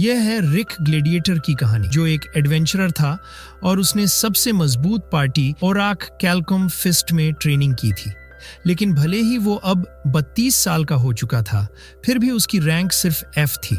यह है रिक ग्लेडिएटर की कहानी, जो एक एडवेंचरर था और उसने सबसे मजबूत पार्टी ओराक कैल्कम फिस्ट में ट्रेनिंग की थी। लेकिन भले ही वो अब 32 साल का हो चुका था, फिर भी उसकी रैंक सिर्फ F थी।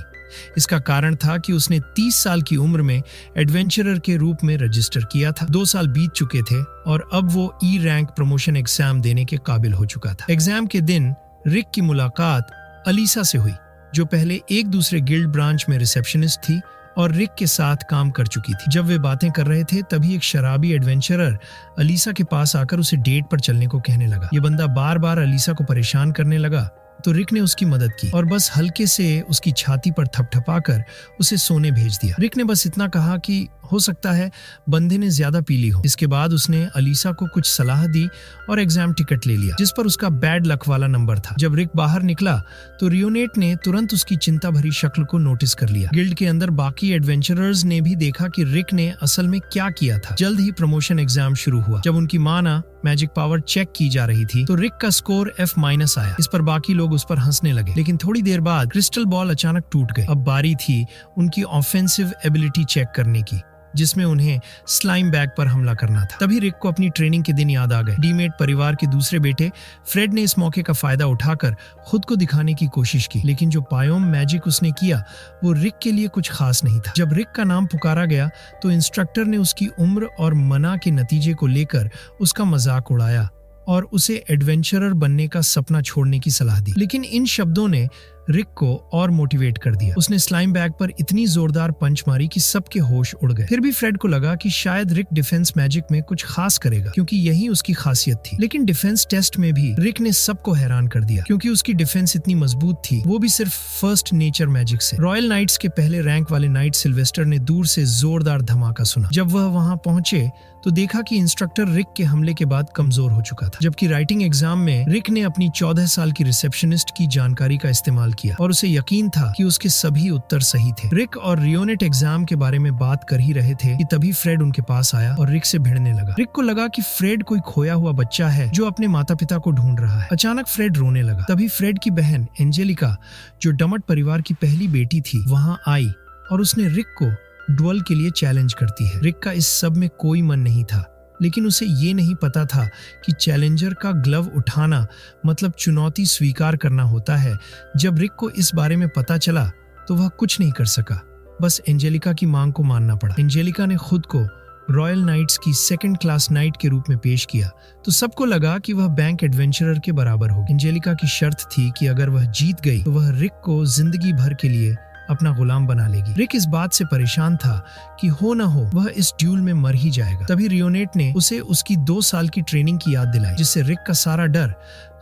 इसका कारण था कि उसने 30 साल की उम्र में एडवेंचरर के रूप में रजिस्टर किया था। 2 साल बीत चुके थे और अब वो ई रैंक प्रमोशन एग्जाम देने के काबिल हो चुका था। एग्जाम के दिन रिक की मुलाकात अलीसा से हुई, जो पहले एक दूसरे गिल्ड ब्रांच में रिसेप्शनिस्ट थी और रिक के साथ काम कर चुकी थी। जब वे बातें कर रहे थे तभी एक शराबी एडवेंचरर अलीसा के पास आकर उसे डेट पर चलने को कहने लगा। ये बंदा बार बार अलीसा को परेशान करने लगा, तो रिक ने उसकी मदद की और बस हल्के से उसकी छाती पर थपथपाकर उसे सोने भेज दिया। रिक ने बस इतना कहा कि हो सकता है बंदे ने ज्यादा पी ली हो। इसके बाद उसने अलीसा को कुछ सलाह दी और एग्जाम टिकट ले लिया, जिस पर उसका बैड लक वाला नंबर था। जब रिक बाहर निकला तो रियोनेट ने तुरंत उसकी चिंता भरी शक्ल को नोटिस कर लिया। गिल्ड के अंदर बाकी एडवेंचरर्स ने भी देखा कि रिक ने असल में क्या किया था। जल्द ही प्रमोशन एग्जाम शुरू हुआ। जब उनकी माना मैजिक पावर चेक की जा रही थी तो रिक का स्कोर F- आया। इस पर बाकी लोग उस पर हंसने लगे, लेकिन थोड़ी देर बाद क्रिस्टल बॉल अचानक टूट गए। अब बारी थी उनकी ऑफेंसिव एबिलिटी चेक करने की, जिसमें उन्हें स्लाइम बैग पर हमला करना था। तभी रिक को अपनी ट्रेनिंग के दिन याद आ गए। डीमेट परिवार के दूसरे बेटे फ्रेड ने इस मौके का फायदा उठाकर खुद को दिखाने की कोशिश की, लेकिन जो पायोम मैजिक उसने किया वो रिक के लिए कुछ खास नहीं था। जब रिक का नाम पुकारा गया तो इंस्ट्रक्टर ने उसकी उम्र और मना के नतीजे को लेकर उसका मजाक उड़ाया और उसे एडवेंचरर बनने का सपना छोड़ने की सलाह दी। लेकिन इन शब्दों ने रिक को और मोटिवेट कर दिया। उसने स्लाइम बैग पर इतनी जोरदार पंच मारी कि सबके होश उड़ गए। फिर भी फ्रेड को लगा कि शायद रिक डिफेंस मैजिक में कुछ खास करेगा, क्योंकि यही उसकी खासियत थी। लेकिन डिफेंस टेस्ट में भी रिक ने सबको हैरान कर दिया, क्योंकि उसकी डिफेंस इतनी मजबूत थी, वो भी सिर्फ फर्स्ट नेचर मैजिक से। रॉयल नाइट्स के पहले रैंक वाले नाइट सिल्वेस्टर ने दूर से जोरदार धमाका सुना। जब वह वहां पहुंचे तो देखा कि इंस्ट्रक्टर रिक के हमले के बाद कमजोर हो चुका था, जबकि राइटिंग एग्जाम में रिक ने अपनी 14 साल की रिसेप्शनिस्ट की जानकारी का इस्तेमाल किया और उसे यकीन था कि उसके सभी उत्तर सही थे। रिक और रियोनेट एग्जाम के बारे में बात कर ही रहे थे कि तभी फ्रेड उनके पास आया और रिक से भिड़ने लगा। रिक को लगा कि फ्रेड कोई खोया हुआ बच्चा है जो अपने माता पिता को ढूंढ रहा है। अचानक फ्रेड रोने लगा। तभी फ्रेड की बहन एंजेलिका, जो डमट परिवार की पहली बेटी थी, वहां आई और उसने रिक को डुअल के लिए चैलेंज करती है। रिक का इस सब में कोई मन नहीं था, लेकिन उसे ये नहीं पता था कि चैलेंजर का ग्लव उठाना मतलब चुनौती स्वीकार करना होता है। जब रिक को इस बारे में पता चला तो वह कुछ नहीं कर सका, बस एंजेलिका की मांग को मानना पड़ा। एंजेलिका ने खुद को रॉयल नाइट्स की सेकंड क्लास नाइट के रूप में पेश किया तो सबको लगा कि वह बैंक एडवेंचरर के बराबर होगी। एंजेलिका की शर्त थी कि अगर वह जीत गई तो वह रिक को जिंदगी भर के लिए अपना गुलाम बना लेगी। रिक इस बात से परेशान था कि हो न हो वह इस ड्यूल में मर ही जाएगा। तभी रियोनेट ने उसे उसकी 2 साल की ट्रेनिंग की याद दिलाई, जिससे रिक का सारा डर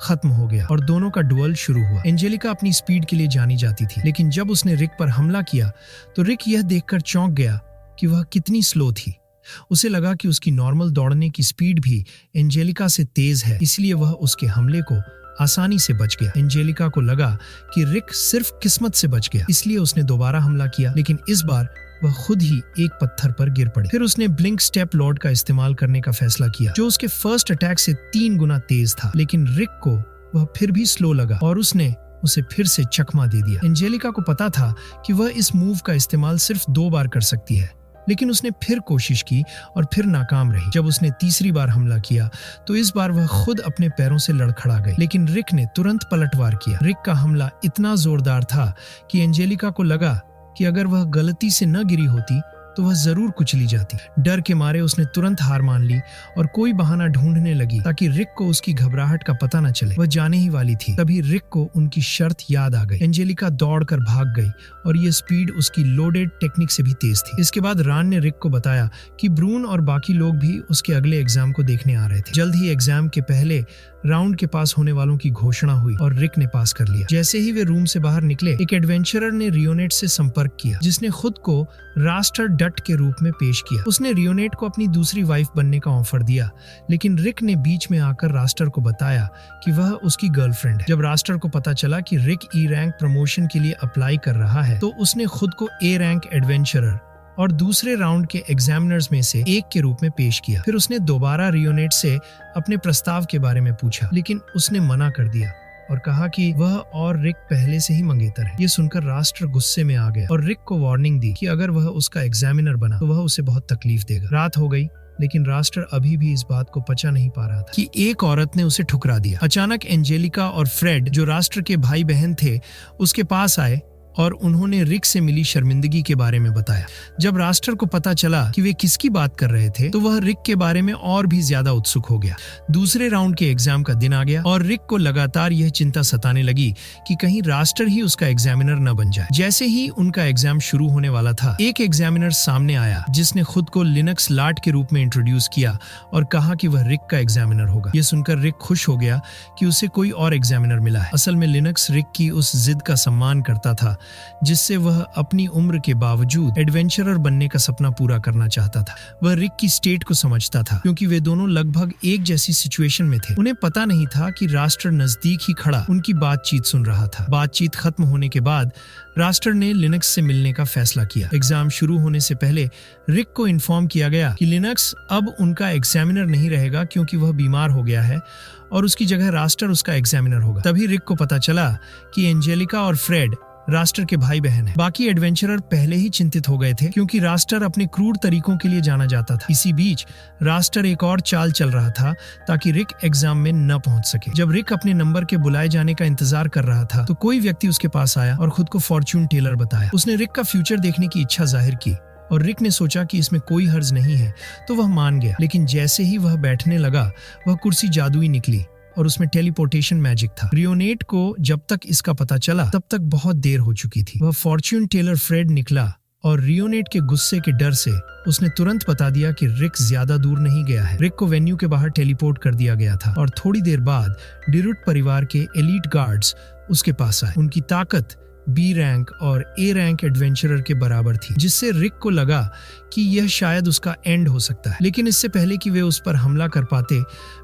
खत्म हो गया और दोनों का डुअल शुरू हुआ। एंजेलिका अपनी स्पीड के लिए जानी जाती थी, लेकिन जब उसने रिक पर हमला किया तो रिक यह देखकर चौंक गया कि वह कितनी स्लो थी। उसे लगा कि उसकी नॉर्मल दौड़ने की स्पीड भी एंजेलिका से तेज है, इसलिए वह उसके हमले को आसानी से बच गया। एंजेलिका को लगा कि रिक सिर्फ किस्मत से बच गया, इसलिए उसने दोबारा हमला किया, लेकिन इस बार वह खुद ही एक पत्थर पर गिर पड़ी। फिर उसने ब्लिंक स्टेप लॉर्ड का इस्तेमाल करने का फैसला किया, जो उसके फर्स्ट अटैक से 3 गुना तेज था। लेकिन रिक को वह फिर भी स्लो लगा और उसने उसे फिर से चकमा दे दिया। एंजेलिका को पता था कि वह इस मूव का इस्तेमाल सिर्फ 2 बार कर सकती है, लेकिन उसने फिर कोशिश की और फिर नाकाम रही। जब उसने तीसरी बार हमला किया तो इस बार वह खुद अपने पैरों से लड़खड़ा गई, लेकिन रिक ने तुरंत पलटवार किया। रिक का हमला इतना जोरदार था कि एंजेलिका को लगा कि अगर वह गलती से न गिरी होती तो वह जरूर कुचली जाती। डर के मारे उसने तुरंत हार मान ली और कोई बहाना ढूंढने लगी ताकि रिक को उसकी घबराहट का पता न चले। वह जाने ही वाली थी, तभी रिक को उनकी शर्त याद आ गई। एंजेलिका दौड़कर भाग गई और ये स्पीड उसकी लोडेड टेक्निक से भी तेज थी। इसके बाद रान ने रिक को बताया कि ब्रून और बाकी लोग भी उसके अगले एग्जाम को देखने आ रहे थे। जल्द ही एग्जाम के पहले राउंड के पास होने वालों की घोषणा हुई और रिक ने पास कर लिया। जैसे ही वे रूम से बाहर निकले, एक एडवेंचरर ने रियोनेट से संपर्क किया, जिसने खुद को रास्टर डट के रूप में पेश किया। उसने रियोनेट को अपनी दूसरी वाइफ बनने का ऑफर दिया, लेकिन रिक ने बीच में आकर रास्टर को बताया कि वह उसकी गर्लफ्रेंड है। जब रास्टर को पता चला कि रिक ई रैंक प्रमोशन के लिए अप्लाई कर रहा है तो उसने खुद को ए रैंक एडवेंचरर और दूसरे राउंड के एग्जामिनर्स में से एक के रूप में पेश किया। फिर उसने दोबारा रियोनेट से अपने प्रस्ताव के बारे में पूछा, लेकिन उसने मना कर दिया। और कहा कि वह और रिक पहले से ही मंगेतर है। ये सुनकर राष्ट्र गुस्से में आ गया और रिक को वार्निंग दी कि अगर वह उसका एग्जामिनर बना तो वह उसे बहुत तकलीफ देगा। रात हो गई, लेकिन राष्ट्र अभी भी इस बात को पचा नहीं पा रहा था कि एक औरत ने उसे ठुकरा दिया। अचानक एंजेलिका और फ्रेड, जो राष्ट्र के भाई बहन थे, उसके पास आए और उन्होंने रिक से मिली शर्मिंदगी के बारे में बताया। जब राष्ट्र को पता चला कि वे किसकी बात कर रहे थे तो वह रिक के बारे में और भी ज्यादा उत्सुक हो गया। दूसरे राउंड के एग्जाम का दिन आ गया और रिक को लगातार यह चिंता सताने लगी कि कहीं राष्ट्र ही उसका एग्जामिनर न बन जाए। जैसे ही उनका एग्जाम शुरू होने वाला था, एक एग्जामिनर सामने आया जिसने खुद को लिनक्स लाट के रूप में इंट्रोड्यूस किया और कहा कि वह रिक का एग्जामिनर होगा। यह सुनकर रिक खुश हो गया कि उसे कोई और एग्जामिनर मिला है। असल में लिनक्स रिक की उस जिद का सम्मान करता था जिससे वह अपनी उम्र के बावजूद एडवेंचरर बनने का सपना पूरा करना चाहता था। वह रिक की स्टेट को समझता था क्योंकि वे दोनों लगभग एक जैसी सिचुएशन में थे। उन्हें पता नहीं था कि राष्ट्र नजदीक ही खड़ा उनकी बातचीत सुन रहा था। बातचीत खत्म होने के बाद राष्ट्र ने लिनक्स से मिलने का फैसला किया। एग्जाम शुरू होने से पहले रिक को इन्फॉर्म किया गया कि लिनक्स अब उनका एग्जामिनर नहीं रहेगा क्योंकि वह बीमार हो गया है और उसकी जगह राष्ट्र उसका एग्जामिनर होगा। तभी रिक को पता चला कि एंजेलिका और फ्रेड राष्ट्र के भाई बहन हैं। बाकी एडवेंचरर पहले ही चिंतित हो गए थे क्योंकि राष्ट्र अपने क्रूर तरीकों के लिए जाना जाता था। इसी बीच राष्ट्र एक और चाल चल रहा था ताकि रिक एग्जाम में न पहुंच सके। जब रिक अपने नंबर के बुलाए जाने का इंतजार कर रहा था तो कोई व्यक्ति उसके पास आया और खुद को फॉर्च्यून टेलर बताया। उसने रिक का फ्यूचर देखने की इच्छा जाहिर की और रिक ने सोचा कि इसमें कोई हर्ज नहीं है तो वह मान गया। लेकिन जैसे ही वह बैठने लगा, वह कुर्सी जादुई निकली और उसमें टेलीपोर्टेशन मैजिक था। रियोनेट को जब तक इसका पता चला तब तक बहुत देर हो चुकी थी। वह फॉर्च्यून टेलर फ्रेड निकला और रियोनेट के गुस्से के डर से उसने तुरंत बता दिया कि रिक ज्यादा दूर नहीं गया है। रिक को वेन्यू के बाहर टेलीपोर्ट कर दिया गया था और थोड़ी देर बाद डिरुट परिवार के एलीट गार्ड्स उसके पास आए। उनकी ताकत बी रैंक और ए रैंक एडवेंचरर के बराबर थी, जिससे रिक को लगा कि यह शायद उसका एंड हो सकता है। लेकिन इससे पहले कि वे उस पर हमला कर पाते,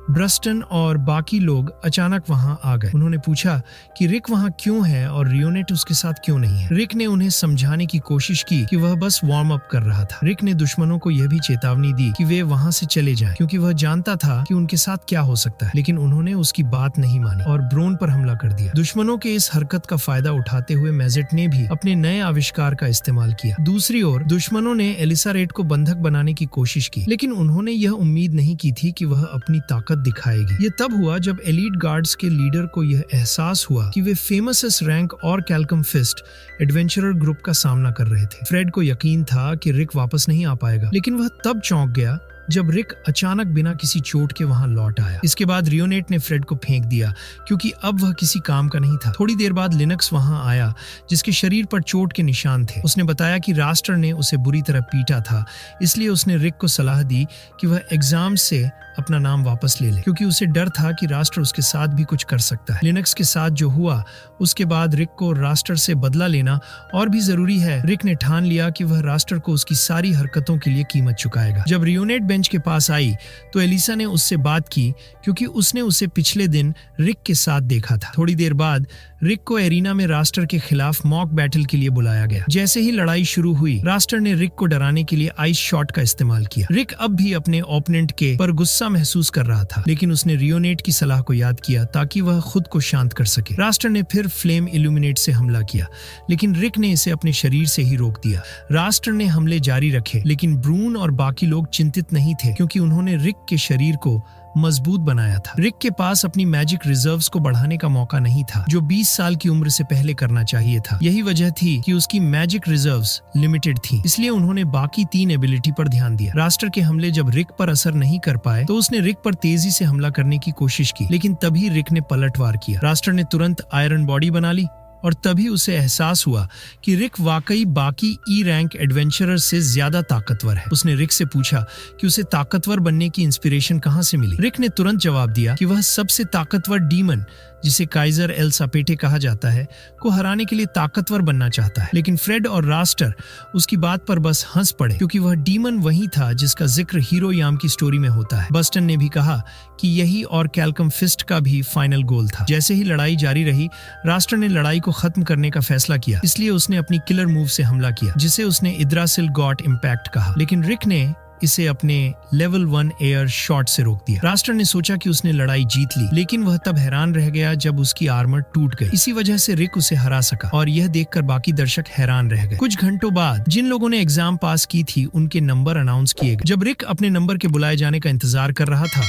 ब्रस्टन और बाकी लोग अचानक वहां आ गए। उन्होंने पूछा कि रिक वहां क्यों है और रियोनेट उसके साथ क्यों नहीं है। रिक ने उन्हें समझाने की कोशिश की कि वह बस वार्म अप कर रहा था। रिक ने दुश्मनों को यह भी चेतावनी दी कि वे वहां से चले जाएं, क्योंकि वह जानता था कि उनके साथ क्या हो सकता है। लेकिन उन्होंने उसकी बात नहीं मानी और ब्रोन पर हमला कर दिया। दुश्मनों के इस हरकत का फायदा उठाते हुए मेजेट ने भी अपने नए आविष्कार का इस्तेमाल किया। दूसरी ओर दुश्मनों ने एलिसा रेड को बंधक बनाने की कोशिश की, लेकिन उन्होंने यह उम्मीद नहीं की थी कि वह अपनी ताकत दिखाएगी। ये तब हुआ जब एलीट गार्ड्स के लीडर को यह एहसास हुआ कि वे फेमस रैंक और कैल्कम फिस्ट एडवेंचरर ग्रुप का सामना कर रहे थे। फ्रेड को यकीन था कि रिक वापस नहीं आ पाएगा, लेकिन वह तब चौंक गया जब रिक अचानक बिना किसी चोट के वहां लौट आया। इसके बाद रियोनेट ने फ्रेड को फेंक दिया क्योंकि अब वह किसी काम का नहीं था। थोड़ी देर बाद लिनक्स वहां आया जिसके शरीर पर चोट के निशान थे। उसने बताया कि राष्ट्र ने उसे बुरी तरह पीटा था, इसलिए उसने रिक को सलाह दी कि वह एग्जाम से अपना नाम वापस ले ले, क्योंकि उसे डर था कि राष्ट्र उसके साथ भी कुछ कर सकता है। लिनक्स के साथ जो हुआ उसके बाद रिक को राष्ट्र से बदला लेना और भी जरूरी है। रिक ने ठान लिया कि वह राष्ट्र को उसकी सारी हरकतों के लिए कीमत चुकाएगा। जब रियोनेट बेंच के पास आई तो एलिसा ने उससे बात की क्योंकि उसने उसे पिछले दिन रिक के साथ देखा था। थोड़ी देर बाद रिक को एरिना में राष्ट्र के खिलाफ मॉक बैटल के लिए बुलाया गया। जैसे ही लड़ाई शुरू हुई, राष्ट्र ने रिक को डराने के लिए आइस शॉट का इस्तेमाल किया। रिक अब भी अपने ओपोनेंट के पर गुस्सा महसूस कर रहा था, लेकिन उसने रियोनेट की सलाह को याद किया ताकि वह खुद को शांत कर सके। राष्ट्र ने फिर फ्लेम इल्यूमिनेट से हमला किया, लेकिन रिक ने इसे अपने शरीर से ही रोक दिया। राष्ट्र ने हमले जारी रखे, लेकिन ब्रून और बाकी लोग चिंतित नहीं थे क्योंकि उन्होंने रिक के शरीर को मजबूत बनाया था। रिक के पास अपनी मैजिक रिजर्व्स को बढ़ाने का मौका नहीं था, जो 20 साल की उम्र से पहले करना चाहिए था। यही वजह थी कि उसकी मैजिक रिजर्व्स लिमिटेड थी, इसलिए उन्होंने बाकी 3 एबिलिटी पर ध्यान दिया। राष्ट्र के हमले जब रिक पर असर नहीं कर पाए तो उसने रिक पर तेजी से हमला करने की कोशिश की, लेकिन तभी रिक ने पलटवार किया। राष्ट्र ने तुरंत आयरन बॉडी बना ली और तभी उसे एहसास हुआ कि रिक वाकई बाकी ई रैंक एडवेंचरर से ज्यादा ताकतवर है। उसने रिक से पूछा कि उसे ताकतवर बनने की इंस्पिरेशन कहां से मिली। रिक ने तुरंत जवाब दिया कि वह सबसे ताकतवर डीमन, जिसे काइजर एल सापेटे कहा जाता है, को हराने के लिए ताकतवर बनना चाहता है। लेकिन फ्रेड और रास्टर उसकी बात पर बस हंस पड़े क्योंकि वह डीमन वही था जिसका जिक्र हीरो याम की स्टोरी में होता है। बस्टन ने भी कहा कि यही और कैल्कम फिस्ट का भी फाइनल गोल था। जैसे ही लड़ाई जारी रही, रास्टर ने लड़ाई को खत्म करने का फैसला किया, इसलिए उसने अपनी किलर मूव से हमला किया जिसे उसने इद्रासिल गॉट इम्पैक्ट कहा। लेकिन रिक ने इसे अपने लेवल 1 एयर शॉट से रोक दिया। रास्टर ने सोचा कि उसने लड़ाई जीत ली, लेकिन वह तब हैरान रह गया जब उसकी आर्मर टूट गई। इसी वजह से रिक उसे हरा सका और यह देखकर बाकी दर्शक हैरान रह गए। कुछ घंटों बाद जिन लोगों ने एग्जाम पास की थी उनके नंबर अनाउंस किए गए। जब रिक अपने नंबर के बुलाए जाने का इंतजार कर रहा था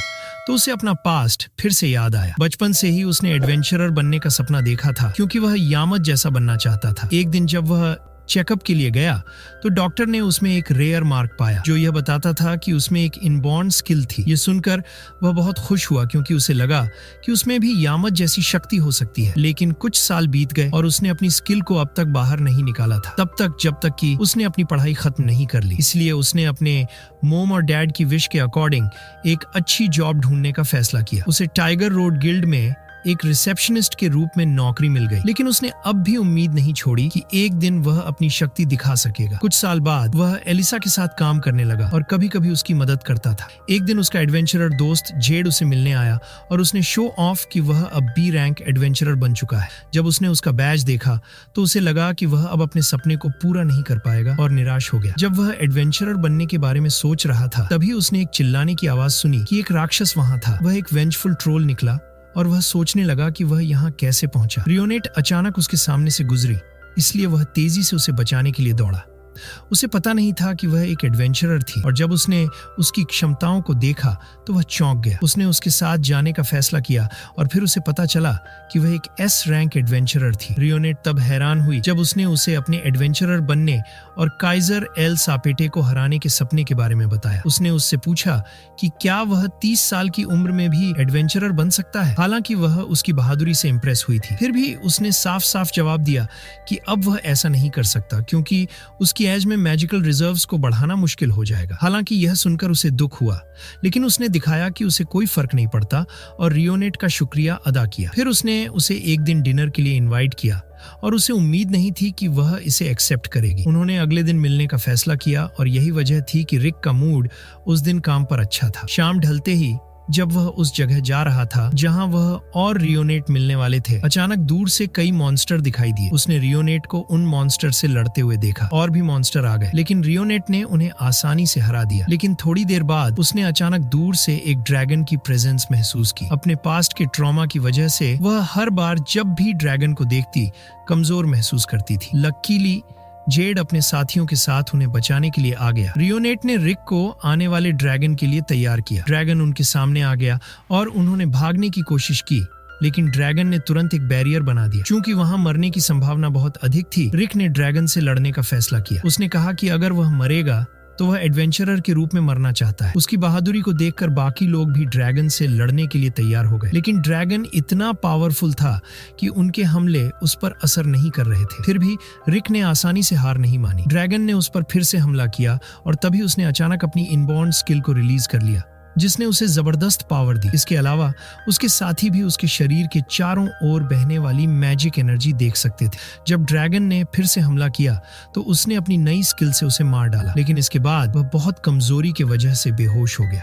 तो उसे अपना पास्ट फिर से याद आया। बचपन से ही उसने एडवेंचरर बनने का सपना देखा था, क्योंकि वह यामत जैसा बनना चाहता था। एक दिन जब वह चेकअप के लिए गया तो डॉक्टर ने उसमें एक रेयर मार्क पाया जो यह बताता था कि उसमें एक इनबॉर्न स्किल थी। यह सुनकर वह बहुत खुश हुआ, क्योंकि उसे लगा कि उसमें भी यामत जैसी शक्ति हो सकती है। लेकिन कुछ साल बीत गए और उसने अपनी स्किल को अब तक बाहर नहीं निकाला था, तब तक जब तक कि उसने अपनी पढ़ाई खत्म नहीं कर ली। इसलिए उसने अपने मोम और डैड की विश के अकॉर्डिंग एक अच्छी जॉब ढूंढने का फैसला किया। उसे टाइगर रोड गिल्ड में एक रिसेप्शनिस्ट के रूप में नौकरी मिल गई, लेकिन उसने अब भी उम्मीद नहीं छोड़ी कि एक दिन वह अपनी शक्ति दिखा सकेगा। कुछ साल बाद वह एलिसा के साथ काम करने लगा और कभी कभी उसकी मदद करता था। एक दिन उसका एडवेंचरर दोस्त जेड उसे मिलने आया और उसने शो ऑफ कि वह अब बी रैंक एडवेंचरर बन चुका है। जब उसने उसका बैज देखा तो उसे लगा कि वह अब अपने सपने को पूरा नहीं कर पाएगा और निराश हो गया। जब वह एडवेंचरर बनने के बारे में सोच रहा था तभी उसने एक चिल्लाने की आवाज सुनी कि एक राक्षस वहां था। वह एक वेंजफुल ट्रोल निकला और वह सोचने लगा कि वह यहाँ कैसे पहुंचा। रियोनेट अचानक उसके सामने से गुजरी, इसलिए वह तेजी से उसे बचाने के लिए दौड़ा। उसे पता नहीं था कि वह एक एडवेंचरर थी और जब उसने उसकी क्षमताओं को देखा तो वह चौंक गया। उसने उसके साथ जाने का फैसला किया और फिर उसे पता चला कि वह एक एस रैंक एडवेंचरर थी। रियोनेट तब हैरान हुई जब उसने उसे अपने एडवेंचरर बनने और काइजर एल सापेटे को हराने के सपने के बारे में बताया। उसने उससे पूछा कि क्या वह 30 साल की उम्र में भी एडवेंचरर बन सकता है। हालांकि वह उसकी बहादुरी से इंप्रेस हुई थी, फिर भी उसने साफ साफ जवाब दिया कि अब वह ऐसा नहीं कर सकता, क्योंकि उसकी एज में मैजिकल रिजर्व्स को बढ़ाना मुश्किल हो जाएगा। हालांकि यह सुनकर उसे दुख हुआ, लेकिन उसने दिखाया कि उसे कोई फर्क नहीं पड़ता और रियोनेट का शुक्रिया अदा किया। फिर उसने उसे एक दिन डिनर के लिए इनवाइट किया और उसे उम्मीद नहीं थी कि वह इसे एक्सेप्ट करेगी। उन्होंने अगले दिन मिलने का फैसला किया और यही वजह थी कि रिक का मूड उस दिन काम पर अच्छा था। शाम ढलते ही जब वह उस जगह जा रहा था जहां वह और रियोनेट मिलने वाले थे, अचानक दूर से कई मॉन्स्टर दिखाई दिए। उसने रियोनेट को उन मॉन्स्टर से लड़ते हुए देखा। और भी मॉन्स्टर आ गए, लेकिन रियोनेट ने उन्हें आसानी से हरा दिया। लेकिन थोड़ी देर बाद उसने अचानक दूर से एक ड्रैगन की प्रेजेंस महसूस की। अपने पास्ट के ट्रॉमा की वजह से वह हर बार जब भी ड्रैगन को देखती कमजोर महसूस करती थी। लकीली जेड अपने साथियों के साथ उन्हें बचाने के लिए आ गया। रियोनेट ने रिक को आने वाले ड्रैगन के लिए तैयार किया। ड्रैगन उनके सामने आ गया और उन्होंने भागने की कोशिश की, लेकिन ड्रैगन ने तुरंत एक बैरियर बना दिया। चूंकि वहां मरने की संभावना बहुत अधिक थी, रिक ने ड्रैगन से लड़ने का फैसला किया। उसने कहा कि अगर वह मरेगा तो वह एडवेंचरर के रूप में मरना चाहता है। उसकी बहादुरी को देखकर बाकी लोग भी ड्रैगन से लड़ने के लिए तैयार हो गए, लेकिन ड्रैगन इतना पावरफुल था कि उनके हमले उस पर असर नहीं कर रहे थे। फिर भी रिक ने आसानी से हार नहीं मानी। ड्रैगन ने उस पर फिर से हमला किया और तभी उसने अचानक अपनी इनबॉर्न स्किल को रिलीज कर लिया, जिसने उसे जबरदस्त पावर दी। इसके अलावा उसके साथी भी उसके शरीर के चारों ओर बहने वाली मैजिक एनर्जी देख सकते थे। जब ड्रैगन ने फिर से हमला किया तो उसने अपनी नई स्किल से उसे मार डाला, लेकिन इसके बाद वह बहुत कमजोरी की वजह से बेहोश हो गया।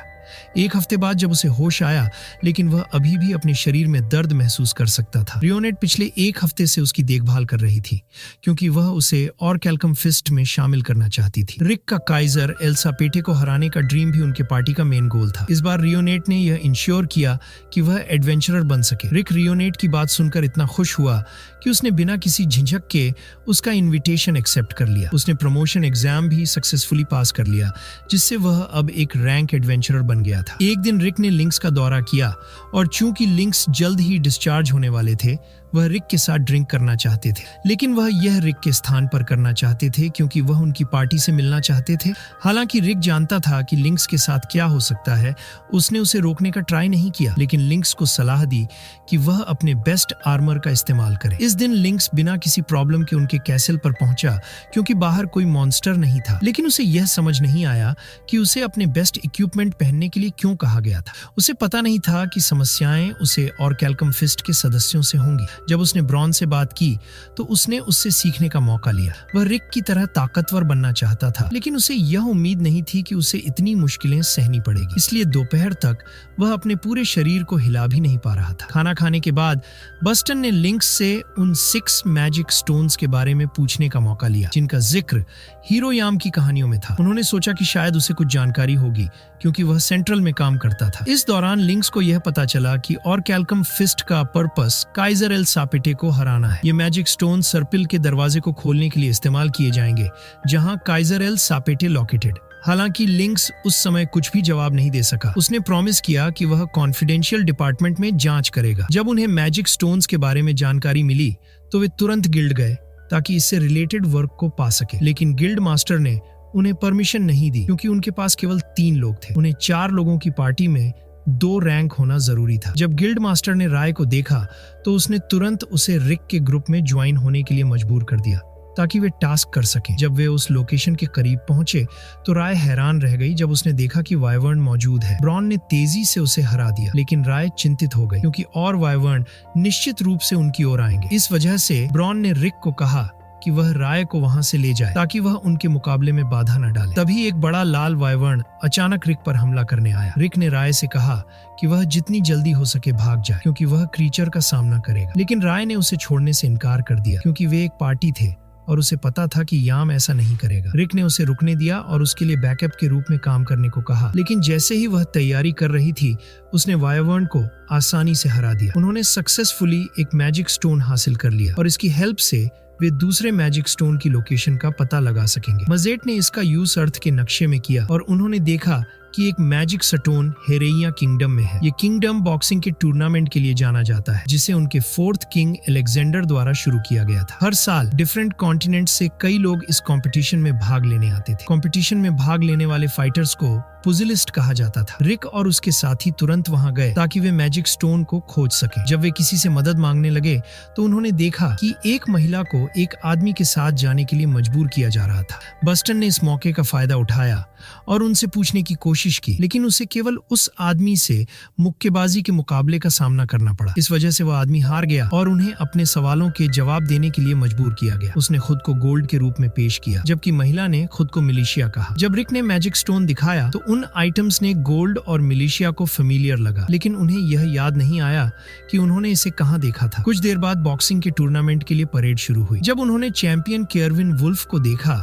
एक हफ्ते बाद जब उसे होश आया, लेकिन वह अभी भी अपने शरीर में दर्द महसूस कर सकता था। रियोनेट पिछले एक हफ्ते से उसकी देखभाल कर रही थी, क्योंकि वह उसे और कैल्कम फिस्ट में शामिल करना चाहती थी। रिक का काइजर एल सापेटे को हराने का ड्रीम भी उनके पार्टी का मेन गोल था। इस बार रियोनेट ने यह इंश्योर किया कि वह एडवेंचरर बन सके। रिक रियोनेट की बात सुनकर इतना खुश हुआ कि उसने बिना किसी झिझक के उसका इन्विटेशन एक्सेप्ट कर लिया। उसने प्रमोशन एग्जाम भी सक्सेसफुली पास कर लिया, जिससे वह अब एक रैंक एडवेंचरर बन गया था। एक दिन रिक ने लिंक्स का दौरा किया और चूंकि लिंक्स जल्द ही डिस्चार्ज होने वाले थे, वह रिक के साथ ड्रिंक करना चाहते थे, लेकिन वह यह रिक के स्थान पर करना चाहते थे क्योंकि वह उनकी पार्टी से मिलना चाहते थे। हालांकि रिक जानता था कि लिंक्स के साथ क्या हो सकता है। उसने उसे रोकने का ट्राई नहीं किया, लेकिन लिंक्स को सलाह दी कि वह अपने बेस्ट आर्मर का इस्तेमाल करे। इस दिन लिंक्स बिना किसी प्रॉब्लम के उनके कैसल पर पहुंचा, क्योंकि बाहर कोई मॉन्स्टर नहीं था। लेकिन उसे यह समझ नहीं आया कि उसे अपने बेस्ट इक्विपमेंट पहनने के लिए क्यों कहा गया था। उसे पता नहीं था कि समस्याएं उसे और कैल्कम फिस्ट के सदस्यों से होंगी। जब उसने ब्रॉन से बात की तो उसने उससे सीखने का मौका लिया। वह रिक की तरह ताकतवर बनना चाहता था, लेकिन उसे यह उम्मीद नहीं थी कि उसे इतनी मुश्किलें सहनी पड़ेगी। इसलिए दोपहर तक वह अपने पूरे शरीर को हिला भी नहीं पा रहा था। खाना खाने के बाद बस्टन ने लिंक्स से उन 6 मैजिक स्टोन्स के बारे में पूछने का मौका लिया, जिनका जिक्र हीरोयाम की कहानियों में था। उन्होंने सोचा कि शायद उसे कुछ जानकारी होगी, क्योंकि वह सेंट्रल में काम करता था। इस दौरान लिंक्स को यह पता चला कि और कैल्कम फिस्ट का पर्पस काइजर एल सापेटे को हराना है। ये मैजिक स्टोन सर्पिल के दरवाजे को खोलने के लिए इस्तेमाल किए जाएंगे, जहां काइजर एल सापेटे लॉकेटेड। हालांकि लिंक्स उस समय कुछ भी जवाब नहीं दे सका। उसने प्रॉमिस किया कि वह कॉन्फिडेंशियल डिपार्टमेंट में जांच करेगा। जब उन्हें मैजिक स्टोन्स के बारे में जानकारी मिली तो वे तुरंत गिल्ड गए ताकि इससे रिलेटेड वर्क को पा सके, लेकिन गिल्ड मास्टर ने उन्हें परमिशन नहीं दी, क्योंकि उनके पास केवल 3 लोग थे। उन्हें 4 लोगों की पार्टी में 2 रैंक होना जरूरी था। जब गिल्ड मास्टर ने राय को देखा तो उसने तुरंत उसे रिक के ग्रुप में ज्वाइन होने के लिए मजबूर कर दिया, ताकि वे टास्क कर सकें। जब वे उस लोकेशन के करीब पहुंचे तो राय हैरान रह गई जब उसने देखा कि वाइवर्न मौजूद है। ब्रॉन ने तेजी से उसे हरा दिया, लेकिन राय चिंतित हो गई, क्योंकि और वाइवर्न निश्चित रूप से उनकी ओर आएंगे। इस वजह से ब्रॉन ने रिक को कहा कि वह राय को वहां से ले जाए, ताकि वह उनके मुकाबले में बाधा न डाले। तभी एक बड़ा लाल वाइवर्न अचानक रिक पर हमला करने आया। रिक ने राय से कहा कि वह जितनी जल्दी हो सके भाग जाए, क्योंकि वह क्रीचर का सामना करेगा। लेकिन राय ने उसे छोड़ने से इनकार कर दिया, क्योंकि वे एक पार्टी थे और उसे पता था कि याम ऐसा नहीं करेगा। रिक ने उसे रुकने दिया और उसके लिए बैकअप के रूप में काम करने को कहा, लेकिन जैसे ही वह तैयारी कर रही थी उसने वाइवर्न को आसानी से हरा दिया। उन्होंने सक्सेसफुली एक मैजिक स्टोन हासिल कर लिया और इसकी हेल्प से वे दूसरे मैजिक स्टोन की लोकेशन का पता लगा सकेंगे। मजेट ने इसका यूज अर्थ के नक्शे में किया और उन्होंने देखा कि एक मैजिक स्टोन हेरेइया किंगडम में है। ये किंगडम बॉक्सिंग के टूर्नामेंट के लिए जाना जाता है, जिसे उनके 4th किंग अलेक्जेंडर द्वारा शुरू किया गया था। हर साल डिफरेंट कॉन्टिनेंट से कई लोग इस कंपटीशन में भाग लेने आते थे। कंपटीशन में भाग लेने वाले फाइटर्स को पुजिलिस्ट कहा जाता था। रिक और उसके साथी तुरंत वहां गए ताकि वे मैजिक स्टोन को खोज सके। जब वे किसी से मदद मांगने लगे तो उन्होंने देखा कि एक महिला को एक आदमी के साथ जाने के लिए मजबूर किया जा रहा था। बस्टन ने इस मौके का फायदा उठाया और उनसे पूछने की कोशिश की, लेकिन उसे केवल उस आदमी से मुक्केबाजी के मुकाबले का सामना करना पड़ा। इस वजह से वह आदमी हार गया और उन्हें अपने सवालों के जवाब देने के लिए मजबूर किया गया। उसने खुद को गोल्ड के रूप में पेश किया, जबकि महिला ने खुद को मिलिशिया कहा। जब रिक ने मैजिक स्टोन दिखाया तो उन आइटम्स ने गोल्ड और मिलिशिया को फेमिलियर लगा, लेकिन उन्हें यह याद नहीं आया कि उन्होंने इसे कहां देखा था। कुछ देर बाद बॉक्सिंग के टूर्नामेंट के लिए परेड शुरू हुई। जब उन्होंने चैंपियन केयरविन वुल्फ को देखा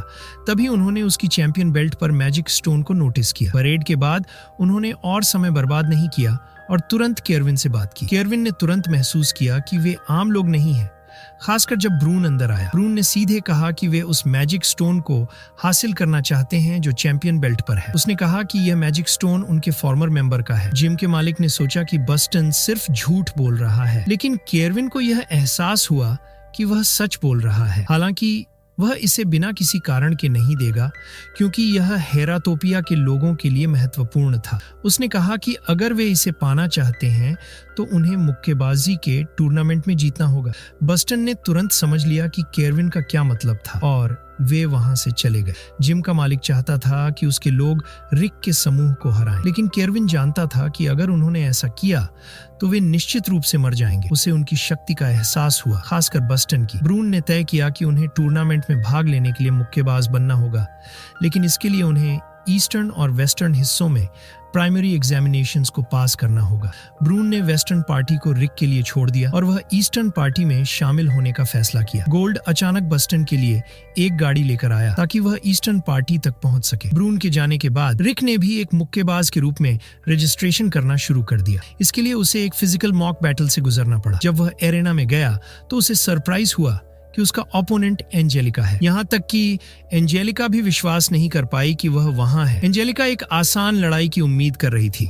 तभी उन्होंने उसकी चैंपियन बेल्ट पर मैजिक स्टोन को नोटिस किया। परेड के बाद उन्होंने और समय बर्बाद नहीं किया और तुरंत केयरविन से बात की। केयरविन ने तुरंत महसूस किया कि वे आम लोग नहीं हैं, खासकर जब ब्रून अंदर आया। ब्रून ने सीधे कहा कि वे उस मैजिक स्टोन को हासिल करना चाहते हैं जो चैंपियन बेल्ट पर है। उसने कहा कि यह मैजिक स्टोन उनके फॉर्मर मेंबर का है। जिम के मालिक ने सोचा कि बस्टन सिर्फ झूठ बोल रहा है, लेकिन केयरविन को यह एहसास हुआ कि वह सच बोल रहा है। हालांकि वह इसे बिना किसी कारण के नहीं देगा, क्योंकि यह हेरातोपिया के लोगों के लिए महत्वपूर्ण था। उसने कहा कि अगर वे इसे पाना चाहते हैं तो उन्हें मुक्केबाजी के टूर्नामेंट में जीतना होगा। बस्टन ने तुरंत समझ लिया कि केयरविन का क्या मतलब था और वे वहां से चले गए। जिम का मालिक चाहता था कि उसके लोग रिक के समूह को हराएं, लेकिन केयरविन जानता था कि अगर उन्होंने ऐसा किया तो वे निश्चित रूप से मर जाएंगे। उसे उनकी शक्ति का एहसास हुआ, खासकर बस्टन की। ब्रून ने तय किया कि उन्हें टूर्नामेंट में भाग लेने के लिए मुक्केबाज बनना होगा, लेकिन इसके लिए उन्हें ईस्टर्न और वेस्टर्न हिस्सों में प्राइमरी एग्जामिनेशंस को पास करना होगा। ब्रून ने वेस्टर्न पार्टी को रिक के लिए छोड़ दिया और वह ईस्टर्न पार्टी में शामिल होने का फैसला किया। गोल्ड अचानक बस्टन के लिए एक गाड़ी लेकर आया ताकि वह ईस्टर्न पार्टी तक पहुंच सके। ब्रून के जाने के बाद रिक ने भी एक मुक्केबाज के रूप में रजिस्ट्रेशन करना शुरू कर दिया। इसके लिए उसे एक फिजिकल मॉक बैटल से गुजरना पड़ा। जब वह एरेना में गया तो उसे सरप्राइज हुआ कि उसका ओपोनेंट एंजेलिका है। यहाँ तक कि एंजेलिका भी विश्वास नहीं कर पाई कि वह वहां है। एंजेलिका एक आसान लड़ाई की उम्मीद कर रही थी,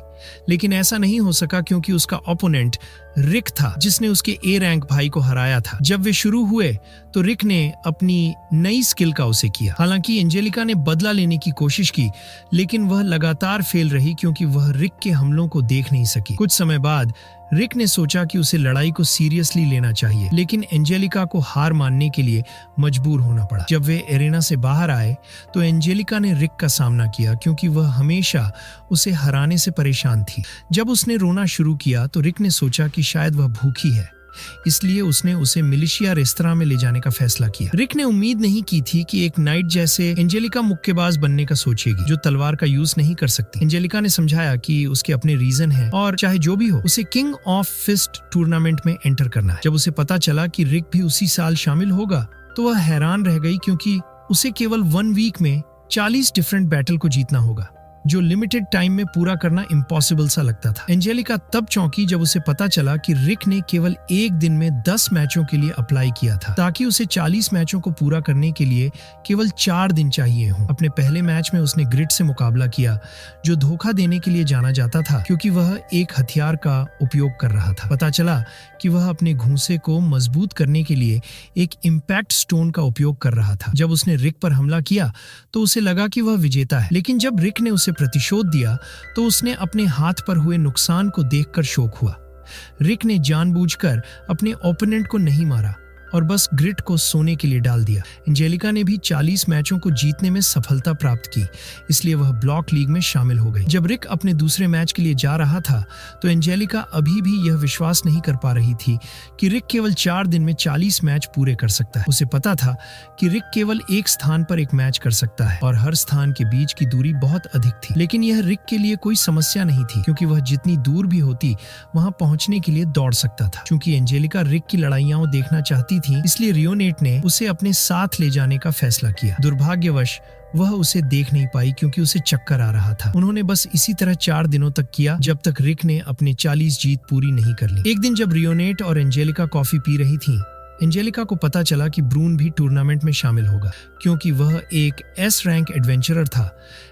लेकिन ऐसा नहीं हो सका क्योंकि उसका ओपोनेंट रिक था, जिसने उसके ए रैंक भाई को हराया था। जब वे शुरू हुए तो रिक ने अपनी नई स्किल का उसे किया। हालांकि एंजेलिका ने बदला लेने की कोशिश की, लेकिन वह लगातार फेल रही क्योंकि वह रिक के हमलों को देख नहीं सकी। कुछ समय बाद रिक ने सोचा कि उसे लड़ाई को सीरियसली लेना चाहिए, लेकिन एंजेलिका को हार मानने के लिए मजबूर होना पड़ा। जब वे एरेना से बाहर आए तो एंजेलिका ने रिक का सामना किया, क्योंकि वह हमेशा उसे हराने से परेशान थी। जब उसने रोना शुरू किया तो रिक ने सोचा कि शायद वह भूखी है। इसलिए उसने उसे मिलिशिया रेस्तरां में ले जाने का फैसला किया। रिक ने उम्मीद नहीं की थी कि एक नाइट जैसे एंजेलिका मुक्केबाज बनने का सोचेगी जो तलवार का यूज नहीं कर सकती। एंजेलिका ने समझाया कि उसके अपने रीजन है और चाहे जो भी हो उसे किंग ऑफ फिस्ट टूर्नामेंट में एंटर करना है। जब उसे पता चला कि रिक भी उसी साल शामिल होगा तो वह हैरान रह गई, क्योंकि उसे केवल 1 वीक में 40 डिफरेंट बैटल को जीतना होगा, जो लिमिटेड टाइम में पूरा करना इम्पॉसिबल सा लगता था। एंजेलिका तब चौंकी जब उसे पता चला कि रिक ने केवल एक दिन में 10 मैचों के लिए अप्लाई किया था, ताकि उसे 40 मैचों को पूरा करने के लिए केवल 4 दिन चाहिए हों। अपने पहले मैच में उसने ग्रिट से मुकाबला किया, जो धोखा देने के लिए जाना जाता था, क्योंकि वह एक हथियार का उपयोग कर रहा था। पता चला कि वह अपने घूंसे को मजबूत करने के लिए एक इम्पैक्ट स्टोन का उपयोग कर रहा था। जब उसने रिक पर हमला किया तो उसे लगा कि वह विजेता है, लेकिन जब रिक ने उसे प्रतिशोध दिया तो उसने अपने हाथ पर हुए नुकसान को देखकर शौक हुआ। रिक ने जानबूझकर अपने ओपोनेंट को नहीं मारा और बस ग्रिट को सोने के लिए डाल दिया। एंजेलिका ने भी 40 मैचों को जीतने में सफलता प्राप्त की, इसलिए वह ब्लॉक लीग में शामिल हो गई। जब रिक अपने दूसरे मैच के लिए जा रहा था तो एंजेलिका अभी भी यह विश्वास नहीं कर पा रही थी कि रिक केवल 4 दिन में 40 मैच पूरे कर सकता है। उसे पता था कि रिक केवल एक स्थान पर एक मैच कर सकता है और हर स्थान के बीच की दूरी बहुत अधिक थी, लेकिन यह रिक के लिए कोई समस्या नहीं थी, क्योंकि वह जितनी दूर भी होती वहां पहुंचने के लिए दौड़ सकता था। चूंकि एंजेलिका रिक की लड़ाइयां देखना चाहती थी, इसलिए रियोनेट ने उसे अपने साथ ले जाने का फैसला किया। दुर्भाग्यवश वह उसे देख नहीं पाई, क्योंकि उसे चक्कर आ रहा था। उन्होंने बस इसी तरह 4 दिनों तक किया, जब तक रिक ने अपने 40 जीत पूरी नहीं कर ली। एक दिन जब रियोनेट और एंजेलिका कॉफी पी रही थी, एंजेलिका को पता चला कि ब्रून भी टूर्नामेंट में शामिल होगा, क्योंकि वह एक S रैंक एडवेंचरर था।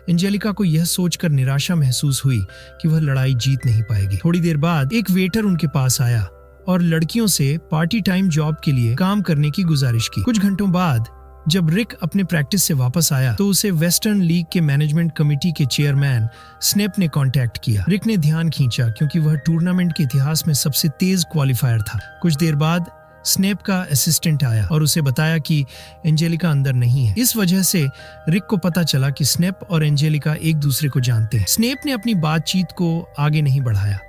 एंजेलिका को यह सोचकर निराशा महसूस हुई कि वह लड़ाई जीत नहीं पाएगी। थोड़ी देर बाद एक वेटर उनके पास आया और लड़कियों से पार्टी टाइम जॉब के लिए काम करने की गुजारिश की। कुछ घंटों बाद जब रिक अपने प्रैक्टिस से वापस आया तो उसे वेस्टर्न लीग के मैनेजमेंट कमेटी के चेयरमैन स्नेप ने कांटेक्ट किया। रिक ने ध्यान खींचा, क्योंकि वह टूर्नामेंट के इतिहास में सबसे तेज क्वालिफायर था। कुछ देर बाद स्नेप का असिस्टेंट आया और उसे बताया कि एंजेलिका अंदर नहीं है। इस वजह से रिक को पता चला कि स्नेप और एंजेलिका एक दूसरे को जानते हैं। स्नेप ने अपनी बातचीत को आगे नहीं बढ़ाया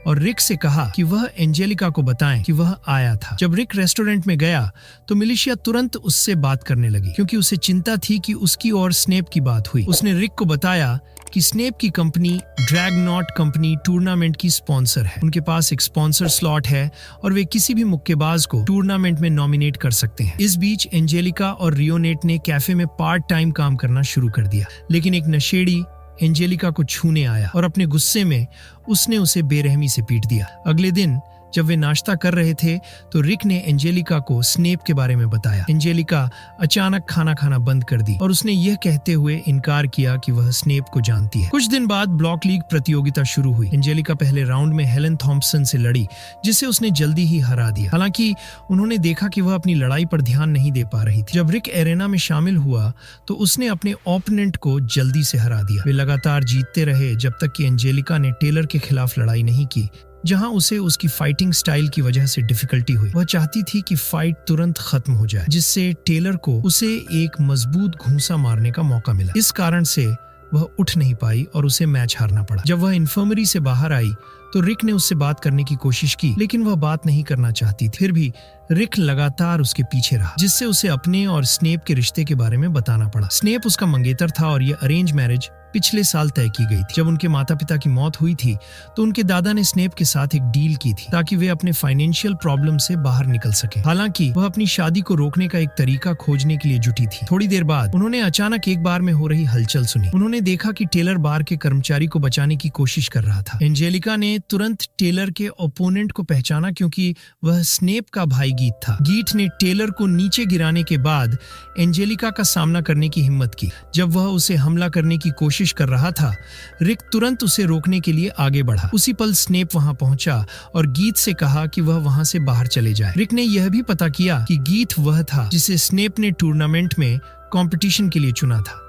और रिक से कहा कि वह एंजेलिका को बताएं कि वह आया था। जब रिक रेस्टोरेंट में गया तो मिलिशिया तुरंत उससे बात करने लगी, क्योंकि उसे चिंता थी कि उसकी और स्नेप की बात हुई। उसने रिक को बताया कि स्नेप की कंपनी ड्रैगनॉट कंपनी टूर्नामेंट की स्पॉन्सर है। उनके पास एक स्पॉन्सर स्लॉट है और वे किसी भी मुक्केबाज को टूर्नामेंट में नॉमिनेट कर सकते हैं। इस बीच एंजेलिका और रियोनेट ने कैफे में पार्ट टाइम काम करना शुरू कर दिया, लेकिन एक नशेड़ी एंजेलिका को छूने आया और अपने गुस्से में उसने उसे बेरहमी से पीट दिया। अगले दिन जब वे नाश्ता कर रहे थे तो रिक ने एंजेलिका को स्नेप के बारे में बताया। एंजेलिका अचानक खाना खाना बंद कर दी और उसने यह कहते हुए इनकार किया कि वह स्नेप को जानती है। कुछ दिन बाद ब्लॉक लीग प्रतियोगिता शुरू हुई। एंजेलिका पहले राउंड में हेलन थॉम्पसन से लड़ी, जिसे उसने जल्दी ही हरा दिया। हालांकि उन्होंने देखा कि वह अपनी लड़ाई पर ध्यान नहीं दे पा रही थी। जब रिक एरेना में शामिल हुआ तो उसने अपने ओपोनेंट को जल्दी से हरा दिया। वे लगातार जीतते रहे जब तक कि एंजेलिका ने टेलर के खिलाफ लड़ाई नहीं की, जहां उसे उसकी फाइटिंग स्टाइल की वजह से डिफिकल्टी हुई। वह चाहती थी कि फाइट तुरंत खत्म हो जाए, जिससे टेलर को उसे एक मजबूत घूंसा मारने का मौका मिला। इस कारण से वह उठ नहीं पाई और उसे मैच हारना पड़ा। जब वह इन्फर्मरी से बाहर आई तो रिक ने उससे बात करने की कोशिश की, लेकिन वह बात नहीं करना चाहती थी। फिर भी रिक लगातार उसके पीछे रहा, जिससे उसे अपने और स्नेप के रिश्ते के बारे में बताना पड़ा। स्नेप उसका मंगेतर था और यह अरेंज मैरिज पिछले साल तय की गई थी। जब उनके माता पिता की मौत हुई थी तो उनके दादा ने स्नेप के साथ एक डील की थी ताकि वे अपने फाइनेंशियल प्रॉब्लम से बाहर निकल सके। हालांकि वह अपनी शादी को रोकने का एक तरीका खोजने के लिए जुटी थी। थोड़ी देर बाद उन्होंने अचानक एक बार में हो रही हलचल सुनी। उन्होंने देखा कि टेलर बार के कर्मचारी को बचाने की कोशिश कर रहा था। एंजेलिका ने तुरंत टेलर के ओपोनेंट को पहचाना, क्योंकि वह स्नेप का भाई गीट था। गीट ने टेलर को नीचे गिराने के बाद एंजेलिका का सामना करने की हिम्मत की। जब वह उसे हमला करने की कोशिश कर रहा था, रिक तुरंत उसे रोकने के लिए आगे बढ़ा। उसी पल स्नेप वहां पहुंचा और गीत से कहा कि वह वहां से बाहर चले जाए। रिक ने यह भी पता किया कि गीत वह था जिसे स्नेप ने टूर्नामेंट में कंपटीशन के लिए चुना था।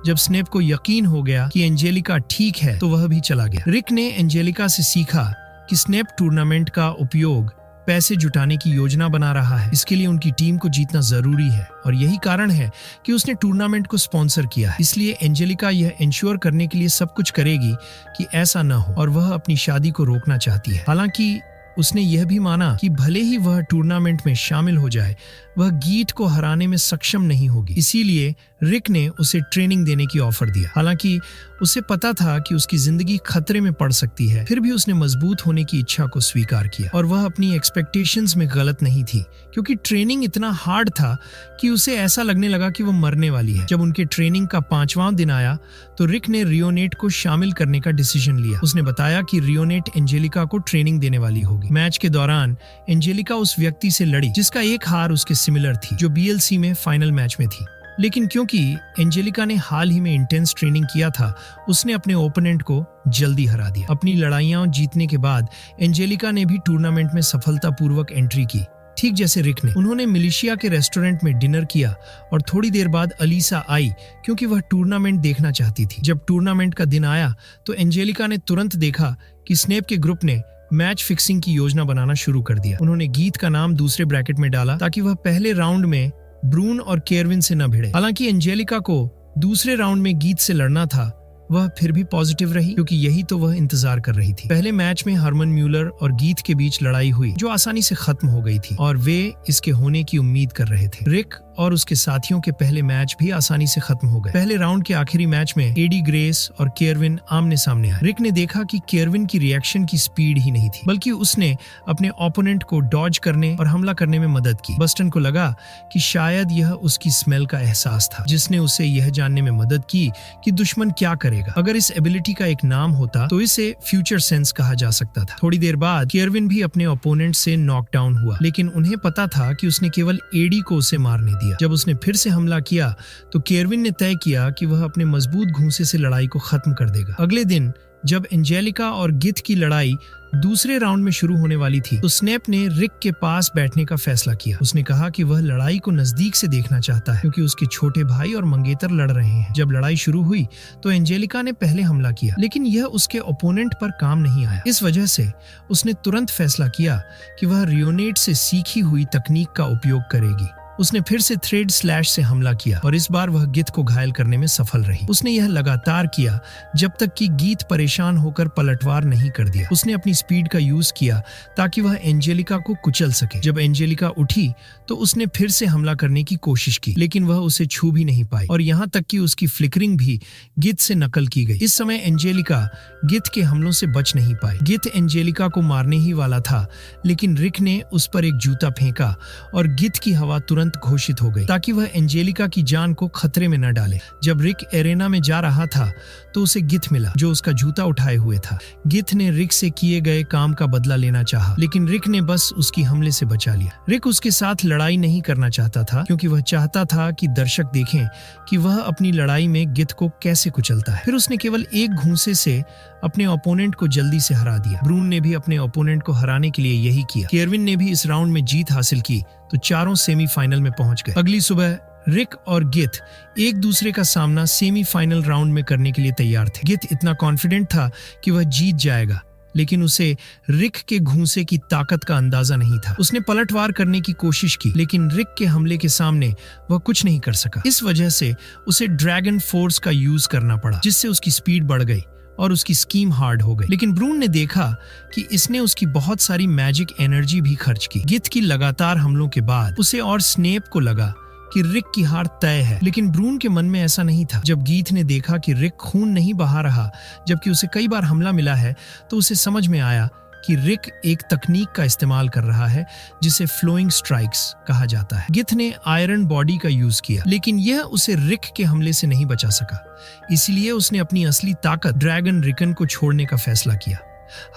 जब स्नेप को यकीन हो गया कि एंजेलिका ठीक है तो वह भी चला गया। रिक ने एंजेलिका से सीखा कि स्नेप टूर्नामेंट का उपयोग पैसे जुटाने की योजना बना रहा है। इसके लिए उनकी टीम को जीतना जरूरी है और यही कारण है कि उसने टूर्नामेंट को स्पॉन्सर किया है। इसलिए एंजेलिका यह इंश्योर करने के लिए सब कुछ करेगी कि ऐसा न हो और वह अपनी शादी को रोकना चाहती है। हालांकि उसने यह भी माना कि भले ही वह टूर्नामेंट में शामिल हो जाए, वह गीट को हराने में सक्षम नहीं होगी। इसीलिए रिक ने उसे ट्रेनिंग देने की ऑफर दिया। हालांकि उसे पता था कि उसकी जिंदगी खतरे में पड़ सकती है, फिर भी उसने मजबूत होने की इच्छा को स्वीकार किया। और वह अपनी एक्सपेक्टेशंस में गलत नहीं थी, क्योंकि ट्रेनिंग इतना हार्ड था कि उसे ऐसा लगने लगा कि वह मरने वाली है। जब उनके ट्रेनिंग का 5वां दिन आया तो रिक ने रियोनेट को शामिल करने का डिसीजन लिया। उसने बताया कि रियोनेट एंजेलिका को ट्रेनिंग देने वाली होगी। मैच के दौरान एंजेलिका उस व्यक्ति से लड़ी जिसका एक हार उसके सिमिलर थी, जो BLC में फाइनल मैच में थी। लेकिन क्योंकि एंजेलिका ने हाल ही में इंटेंस ट्रेनिंग किया था, उसने अपने ओपोनेंट को जल्दी हरा दिया। अपनी लड़ाइयां जीतने के बाद एंजेलिका ने भी टूर्नामेंट में सफलतापूर्वक एंट्री की, ठीक जैसे रिक ने। उन्होंने मिलिशिया के रेस्टोरेंट में डिनर किया और थोड़ी देर बाद अलीसा आई, क्योंकि वह टूर्नामेंट देखना चाहती थी। जब टूर्नामेंट का दिन आया तो एंजेलिका ने तुरंत देखा कि स्नेप के ग्रुप ने मैच फिक्सिंग की योजना बनाना शुरू कर दिया। उन्होंने गीत का नाम दूसरे ब्रैकेट में डाला ताकि वह पहले राउंड में ब्रून और केरविन से न भिड़े। हालांकि एंजेलिका को दूसरे राउंड में गीत से लड़ना था, वह फिर भी पॉजिटिव रही, क्योंकि यही तो वह इंतजार कर रही थी। पहले मैच में हरमन म्यूलर और गीत के बीच लड़ाई हुई, जो आसानी से खत्म हो गई थी और वे इसके होने की उम्मीद कर रहे थे। रिक और उसके साथियों के पहले मैच भी आसानी से खत्म हो गए। पहले राउंड के आखिरी मैच में एडी ग्रेस और केरविन आमने सामने आए। रिक ने देखा कि केरविन की रिएक्शन की स्पीड ही नहीं थी, बल्कि उसने अपने ओपोनेंट को डॉज करने और हमला करने में मदद की। बस्टन को लगा कि शायद यह उसकी स्मेल का एहसास था, जिसने उसे यह जानने में मदद की कि दुश्मन क्या करेगा। अगर इस एबिलिटी का एक नाम होता तो इसे फ्यूचर सेंस कहा जा सकता था। थोड़ी देर बाद केरविन भी अपने ओपोनेंट से नॉकडाउन हुआ, लेकिन उन्हें पता था कि उसने केवल एडी को उसे मारने दिया। जब उसने फिर से हमला किया तो केरविन ने तय किया कि वह अपने मजबूत घूंसे से लड़ाई को खत्म कर देगा। अगले दिन जब एंजेलिका और गिथ की लड़ाई दूसरे राउंड में शुरू होने वाली थी तो स्नेप ने रिक के पास बैठने का फैसला किया। उसने कहा कि वह लड़ाई को नजदीक से देखना चाहता है, क्योंकि उसके छोटे भाई और मंगेतर लड़ रहे हैं। जब लड़ाई शुरू हुई तो एंजेलिका ने पहले हमला किया, लेकिन यह उसके ओपोनेंट पर काम नहीं आया। इस वजह से उसने तुरंत फैसला किया कि वह रियोनेट से सीखी हुई तकनीक का उपयोग करेगी। उसने फिर से थ्रेड स्लैश से हमला किया और इस बार वह गीत को घायल करने में सफल रही। उसने यह लगातार किया जब तक कि गीत परेशान होकर पलटवार नहीं कर दिया। उसने अपनी स्पीड का यूज किया ताकि वह एंजेलिका को कुचल सके। जब एंजेलिका उठी तो उसने फिर से हमला करने की कोशिश की, लेकिन वह उसे छू भी नहीं पाई और यहाँ तक कि उसकी फ्लिकरिंग भी गीत से नकल की गई। इस समय एंजेलिका गीत के हमलों से बच नहीं पाई। गीत एंजेलिका को मारने ही वाला था, लेकिन रिक ने उस पर एक जूता फेंका और गीत की हवा तुरंत घोषित हो गई ताकि वह एंजेलिका की जान को खतरे में न डाले। जब रिक एरेना में जा रहा था तो उसे गिथ मिला, जो उसका जूता उठाए हुए था। गिथ ने रिक से किए गए काम का बदला लेना चाहा, लेकिन रिक ने बस उसकी हमले से बचा लिया। रिक उसके साथ लड़ाई नहीं करना चाहता था, क्योंकि वह चाहता था कि दर्शक देखें कि वह अपनी लड़ाई में गिथ को कैसे कुचलता है। फिर उसने केवल एक घूंसे से अपने ओपोनेंट को जल्दी से हरा दिया। ब्रून ने भी अपने ओपोनेंट को हराने के लिए यही किया। केरविन ने भी इस राउंड में जीत हासिल की तो चारों सेमीफाइनल में पहुंच गए। अगली सुबह रिक और गिथ एक दूसरे का सामना सेमीफाइनल राउंड में करने के लिए तैयार थे। गिथ इतना कॉन्फिडेंट था कि वह जीत जाएगा, लेकिन उसे रिक के घूंसे की ताकत का अंदाजा नहीं था। उसने पलटवार करने की कोशिश की, लेकिन रिक के हमले के सामने वह कुछ नहीं कर सका। इस वजह से उसे ड्रैगन फोर्स का यूज करना पड़ा, जिससे उसकी स्पीड बढ़ गई और उसकी स्कीम हार्ड हो गई। लेकिन ब्रून ने देखा कि इसने उसकी बहुत सारी मैजिक एनर्जी भी खर्च की। गिथ की लगातार हमलों के बाद उसे और स्नेप को लगा कि रिक की हार तय है, लेकिन ब्रून के मन में ऐसा नहीं था। जब गीथ ने देखा कि रिक खून नहीं बहा रहा, जबकि उसे कई बार हमला मिला है, तो उसे समझ में आया कि रिक एक तकनीक का इस्तेमाल कर रहा है जिसे फ्लोइंग स्ट्राइक्स कहा जाता है। गिथ ने आयरन बॉडी का यूज किया, लेकिन यह उसे रिक के हमले से नहीं बचा सका। इसलिए उसने अपनी असली ताकत ड्रैगन रिकन को छोड़ने का फैसला किया।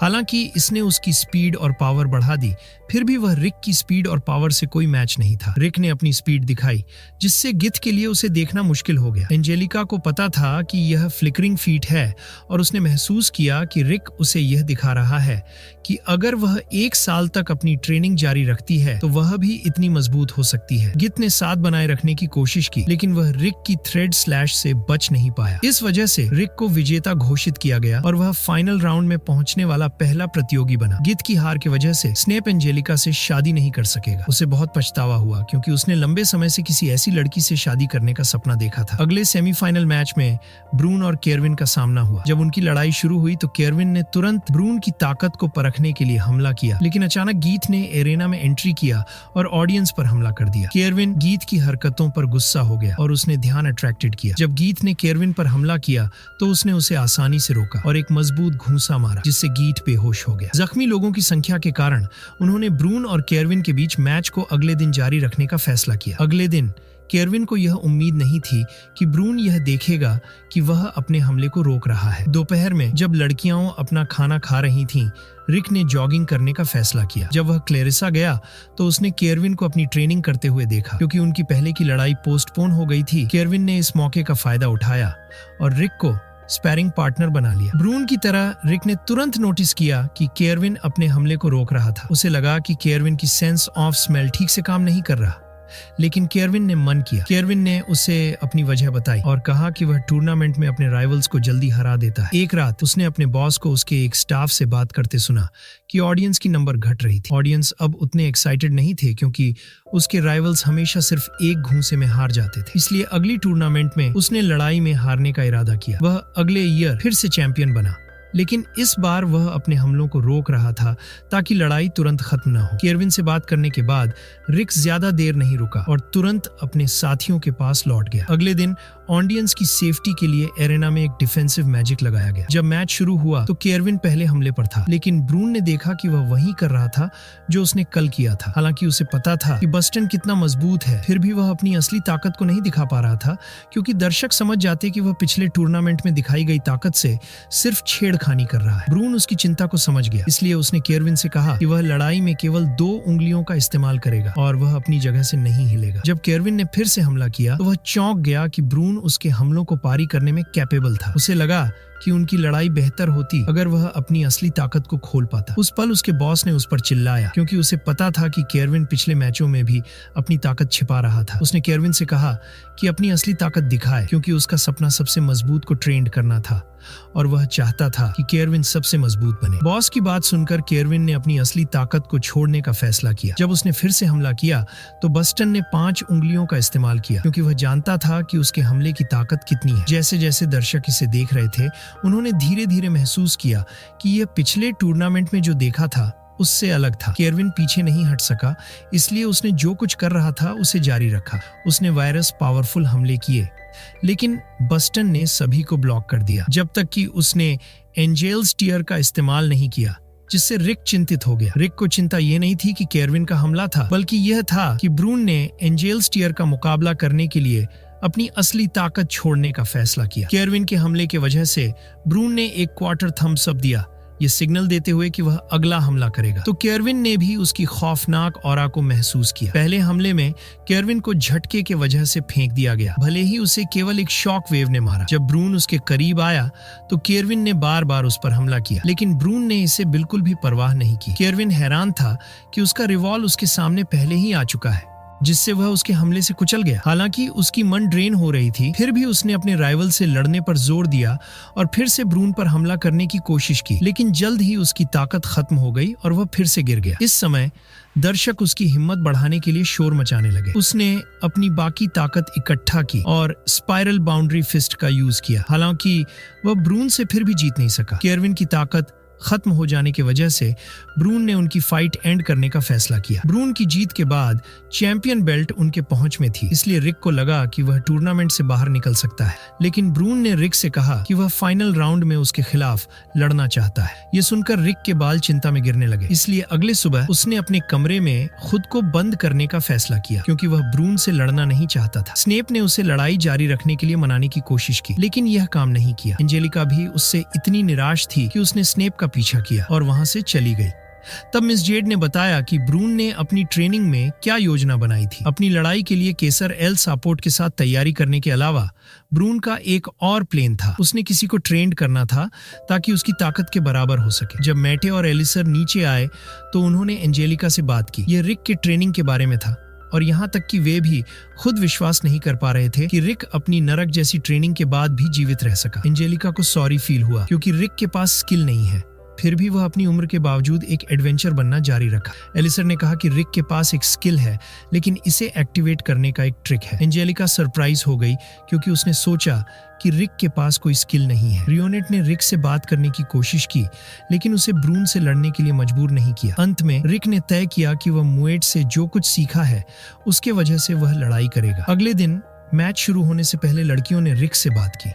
हालांकि इसने उसकी स्पीड और पावर बढ़ा दी, फिर भी वह रिक की स्पीड और पावर से कोई मैच नहीं था। रिक ने अपनी स्पीड दिखाई, जिससे गिथ के लिए उसे देखना मुश्किल हो गया। एंजेलिका को पता था कि यह फ्लिकरिंग फीट है और उसने महसूस किया कि रिक उसे यह दिखा रहा है कि अगर वह 1 साल तक अपनी ट्रेनिंग जारी रखती है तो वह भी इतनी मजबूत हो सकती है। गिथ ने साथ बनाए रखने की कोशिश की, लेकिन वह रिक की थ्रेड स्लैश से बच नहीं पाया। इस वजह से रिक को विजेता घोषित किया गया और वह फाइनल राउंड में पहुंचने जीतने वाला पहला प्रतियोगी बना। गीत की हार की वजह से स्नेप एंजेलिका से शादी नहीं कर सकेगा। उसे बहुत पछतावा हुआ क्योंकि उसने लंबे समय से किसी ऐसी लड़की से शादी करने का सपना देखा था। अगले सेमीफाइनल मैच में ब्रून और केरविन का सामना हुआ। जब उनकी लड़ाई शुरू हुई तो केरविन ने तुरंत ब्रून की ताकत को परखने के लिए हमला किया, लेकिन अचानक गीत ने एरेना में एंट्री किया और ऑडियंस पर हमला कर दिया। केरविन गीत की हरकतों पर गुस्सा हो गया और उसने ध्यान अट्रैक्टेड किया। जब गीत ने केरविन पर हमला किया तो उसने उसे आसानी से रोका और एक मजबूत घूंसा मारा, जिससे गीत बेहोश हो गया। जख्मी लोगों की संख्या के कारण उन्होंने ब्रून और केरविन के बीच मैच को अगले दिन जारी रखने का फैसला किया। अगले दिन केरविन को यह उम्मीद नहीं थी कि ब्रून यह देखेगा कि वह अपने हमले को रोक रहा है। दोपहर में जब लड़कियां अपना खाना खा रही थीं, रिक ने जॉगिंग करने का फैसला किया। जब वह क्लेरिसा गया तो उसने केरविन को अपनी ट्रेनिंग करते हुए देखा। क्योंकि उनकी पहले की लड़ाई पोस्टपोन हो गई थी, केरविन ने इस मौके का फायदा उठाया और रिक को स्पैरिंग पार्टनर बना लिया। ब्रून की तरह रिक ने तुरंत नोटिस किया कि केरविन अपने हमले को रोक रहा था। उसे लगा कि केरविन की सेंस ऑफ स्मेल ठीक से काम नहीं कर रहा, लेकिन केरविन ने मन किया। केरविन ने उसे अपनी वजह बताई और कहा कि वह टूर्नामेंट में अपने राइवल्स को जल्दी हरा देता है। एक रात उसने अपने बॉस को उसके एक स्टाफ से बात करते सुना कि ऑडियंस की नंबर घट रही थी। ऑडियंस अब उतने एक्साइटेड नहीं थे क्योंकि उसके राइवल्स हमेशा सिर्फ एक घूंसे में हार जाते थे। इसलिए अगली टूर्नामेंट में उसने लड़ाई में हारने का इरादा किया। वह अगले ईयर फिर से चैंपियन बना, लेकिन इस बार वह अपने हमलों को रोक रहा था ताकि लड़ाई तुरंत खत्म न हो। केरविन से बात करने के बाद रिक ज्यादा देर नहीं रुका और तुरंत अपने साथियों के पास लौट गया। अगले दिन ऑडियंस की सेफ्टी के लिए एरेना में एक डिफेंसिव मैजिक लगाया गया। जब मैच शुरू हुआ तो केरविन पहले हमले पर था, लेकिन ब्रून ने देखा कि वह वही कर रहा था जो उसने कल किया था। हालांकि उसे पता था कि बस्टन कितना मजबूत है, फिर भी वह अपनी असली ताकत को नहीं दिखा पा रहा था क्योंकि दर्शक समझ जाते कि वह पिछले टूर्नामेंट में दिखाई गई ताकत से सिर्फ छेड़खानी कर रहा है। ब्रून उसकी चिंता को समझ गया, इसलिए उसने केरविन से कहा कि वह लड़ाई में केवल 2 उंगलियों का इस्तेमाल करेगा और वह अपनी जगह से नहीं हिलेगा। जब केरविन ने फिर से हमला किया तो वह चौंक गया कि ब्रून उसके हमलों को पारी करने में कैपेबल था। उसे लगा कि उनकी लड़ाई बेहतर होती अगर वह अपनी असली ताकत को खोल पाता। उस पल उसके बॉस ने उस पर चिल्लाया क्योंकि उसे पता था कि केरविन पिछले मैचों में भी अपनी ताकत छिपा रहा था। उसने केरविन से कहा कि अपनी असली ताकत दिखाए क्योंकि उसका सपना सबसे मजबूत को ट्रेंड करना था और वह चाहता था कि केरविन सबसे मजबूत बने। बॉस की बात सुनकर केरविन ने अपनी असली ताकत को छोड़ने का फैसला किया। जब उसने फिर से हमला किया तो बस्टन ने 5 उंगलियों का इस्तेमाल किया क्योंकि वह जानता था कि उसके हमले की ताकत कितनी है। जैसे जैसे दर्शक इसे देख रहे थे, उन्होंने धीरे धीरे महसूस किया कि यह पिछले टूर्नामेंट में जो देखा था उससे अलग था। केरविन पीछे नहीं हट सका, इसलिए उसने जो कुछ कर रहा था उसे जारी रखा। उसने वायरस पावरफुल हमले किए, लेकिन बस्टन ने सभी को ब्लॉक कर दिया जब तक कि उसने एंजेल्स टीयर का इस्तेमाल नहीं किया, जिससे रिक चिंतित हो गया। रिक को चिंता ये नहीं थी कि केरविन का हमला था, बल्कि यह था कि ब्रून ने एंजेल्स टीयर का मुकाबला करने के लिए अपनी असली ताकत छोड़ने का फैसला किया। केरविन के हमले की वजह से ब्रून ने एक क्वार्टर थम्स अप दिया, ये सिग्नल देते हुए कि वह अगला हमला करेगा। तो केरविन ने भी उसकी खौफनाक ऑरा को महसूस किया। पहले हमले में केरविन को झटके के वजह से फेंक दिया गया, भले ही उसे केवल एक शॉक वेव ने मारा। जब ब्रून उसके करीब आया तो केरविन ने बार बार उस पर हमला किया, लेकिन ब्रून ने इसे बिल्कुल भी परवाह नहीं की। केरविन हैरान था कि उसका रिवॉल्व उसके सामने पहले ही आ चुका है, जिससे वह उसके हमले से कुचल गया। हालांकि उसकी मन ड्रेन हो रही थी, फिर भी उसने अपने राइवल से लड़ने पर जोर दिया और फिर से ब्रून पर हमला करने की कोशिश की, लेकिन जल्द ही उसकी ताकत खत्म हो गई और वह फिर से गिर गया। इस समय दर्शक उसकी हिम्मत बढ़ाने के लिए शोर मचाने लगे। उसने अपनी बाकी ताकत इकट्ठा की और स्पाइरल बाउंड्री फिस्ट का यूज किया। हालांकि वह ब्रून से फिर भी जीत नहीं सका। केरविन की ताकत खत्म हो जाने की वजह से ब्रून ने उनकी फाइट एंड करने का फैसला किया। ब्रून की जीत के बाद चैंपियन बेल्ट उनके पहुंच में थी, इसलिए रिक को लगा कि वह टूर्नामेंट से बाहर निकल सकता है, लेकिन ब्रून ने रिक से कहा कि वह फाइनल राउंड में उसके खिलाफ लड़ना चाहता है। ये सुनकर रिक के बाल चिंता में गिरने लगे, इसलिए अगले सुबह उसने अपने कमरे में खुद को बंद करने का फैसला किया क्योंकि वह ब्रून से लड़ना नहीं चाहता था। स्नेप ने उसे लड़ाई जारी रखने के लिए मनाने की कोशिश की, लेकिन यह काम नहीं किया। एंजेलिका भी उससे इतनी निराश थी कि उसने स्नेप का पीछा किया और वहां से चली गई। तब मिस जेड ने बताया कि ब्रून ने अपनी ट्रेनिंग में क्या योजना बनाई थी। अपनी लड़ाई के लिए केसर एल सापोर्ट के साथ तैयारी करने के अलावा ब्रून का एक और प्लान था। उसने किसी को ट्रेंड करना था ताकि उसकी ताकत के बराबर हो सके। जब मैटे और एलिसर नीचे आए तो उन्होंने एंजेलिका से बात की। यह रिक के ट्रेनिंग के बारे में था और यहाँ तक कि वे भी खुद विश्वास नहीं कर पा रहे थे कि रिक अपनी नरक जैसी ट्रेनिंग के बाद भी जीवित रह सका। एंजेलिका को सॉरी फील हुआ क्योंकि रिक के पास स्किल नहीं है। फिर भी वह अपनी उम्र के बावजूद एक एडवेंचर बनना जारी रखा। एलिसर ने कहा कि रिक के पास एक स्किल है, लेकिन इसे एक्टिवेट करने का एक ट्रिक है। एंजेलिका सरप्राइज हो गई क्योंकि उसने सोचा कि रिक के पास कोई स्किल नहीं है। रियोनेट ने रिक से बात करने की कोशिश की, लेकिन उसे ब्रून से लड़ने के लिए मजबूर नहीं किया। अंत में रिक ने तय किया कि वह मुएट से जो कुछ सीखा है उसके वजह से वह लड़ाई करेगा। अगले दिन मैच शुरू होने से पहले लड़कियों ने रिक से बात की।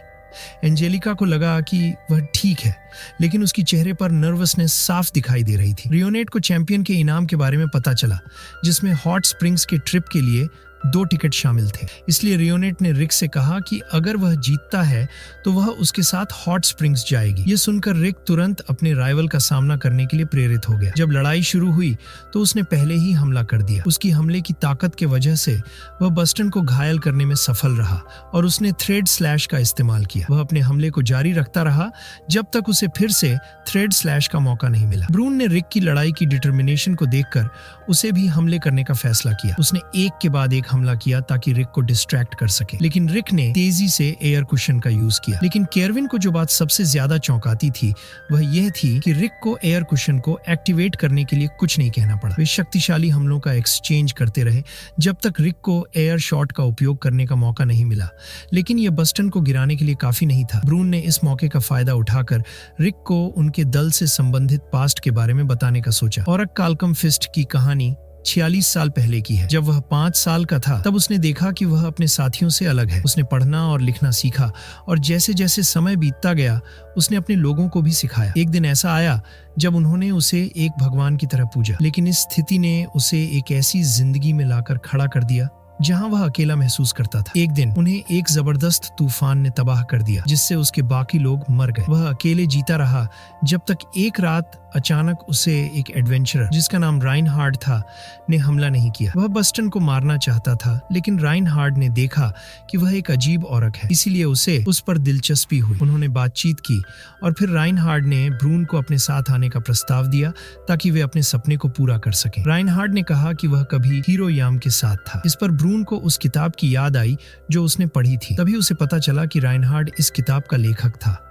एंजेलिका को लगा कि वह ठीक है, लेकिन उसकी चेहरे पर नर्वसनेस साफ दिखाई दे रही थी। रियोनेट को चैंपियन के इनाम के बारे में पता चला, जिसमें हॉट स्प्रिंग्स के ट्रिप के लिए 2 टिकट शामिल थे। इसलिए रियोनेट ने रिक से कहा कि अगर वह जीतता है तो वह उसके साथ हॉट स्प्रिंग्स जाएगी। ये सुनकर रिक तुरंत अपने राइवल का सामना करने के लिए प्रेरित हो गया। जब लड़ाई शुरू हुई तो उसने पहले ही हमला कर दिया। उसकी हमले की ताकत के वजह से वह बस्टन को घायल करने में सफल रहा और उसने थ्रेड स्लैश का इस्तेमाल किया। वह अपने हमले को जारी रखता रहा जब तक उसे फिर से थ्रेड स्लैश का मौका नहीं मिला। ब्रून ने रिक की लड़ाई की डिटर्मिनेशन को देखकर उसे भी हमले करने का फैसला किया। उसने एक के बाद एक हमला किया ताकि रिक को डिस्ट्रैक्ट कर सके, लेकिन रिक ने तेजी से एयर कुशन का यूज किया। लेकिन केरविन को जो बात सबसे ज्यादा चौंकाती थी वह यह थी कि रिक को एयर कुशन को एक्टिवेट करने के लिए कुछ नहीं कहना पड़ा। वे शक्तिशाली हमलों का एक्सचेंज करते रहे जब तक रिक को एयर शॉट का उपयोग करने का मौका नहीं मिला, लेकिन यह बस्टन को गिराने के लिए काफी नहीं था। ब्रून ने इस मौके का फायदा उठाकर रिक को उनके दल से संबंधित पास्ट के बारे में बताने का सोचा। औरक कालकम फिस्ट की कहानी 46 साल पहले की है। जब वह 5 साल का था तब उसने देखा कि वह अपने साथियों से अलग है। उसने पढ़ना और लिखना सीखा और जैसे जैसे समय बीतता गया उसने अपने लोगों को भी सिखाया। एक दिन ऐसा आया जब उन्होंने उसे एक भगवान की तरह पूजा, लेकिन इस स्थिति ने उसे एक ऐसी जिंदगी में लाकर खड़ा कर दिया जहां वह अकेला महसूस करता था। एक दिन उन्हें एक जबरदस्त तूफान ने तबाह कर दिया, जिससे उसके बाकी लोग मर गए। वह अकेले जीता रहा जब तक एक रात अचानक उसे एक एडवेंचरर जिसका नाम राइनहार्ड था ने हमला नहीं किया। वह बस्टन को मारना चाहता था, लेकिन राइनहार्ड ने देखा कि वह एक अजीब औरत है, इसीलिए उसे उस पर दिलचस्पी हुई। उन्होंने बातचीत की और फिर राइनहार्ड ने ब्रून को अपने साथ आने का प्रस्ताव दिया ताकि वे अपने सपने को पूरा कर सकें। राइनहार्ड ने कहा कि वह कभी हीरोयाम के साथ था। इस पर ब्रून को उस किताब की याद आई जो उसने पढ़ी थी। तभी उसे पता चला कि राइनहार्ड इस किताब का लेखक था।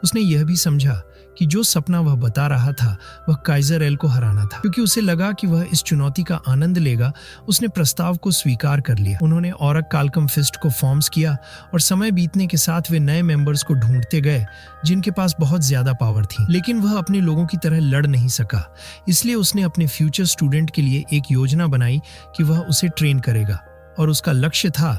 उसने यह भी समझा कि जो सपना वह बता रहा था वह काइजर एल को हराना था। क्योंकि उसे लगा कि वह इस चुनौती का आनंद लेगा, उसने प्रस्ताव को स्वीकार कर लिया। उन्होंने औरक कालकम फिस्ट को फॉर्म्स किया और समय बीतने के साथ वे नए मेंबर्स को ढूंढते गए जिनके पास बहुत ज्यादा पावर थी, लेकिन वह अपने लोगों की तरह लड़ नहीं सका। इसलिए उसने अपने फ्यूचर स्टूडेंट के लिए एक योजना बनाई कि वह उसे ट्रेन करेगा और उसका लक्ष्य था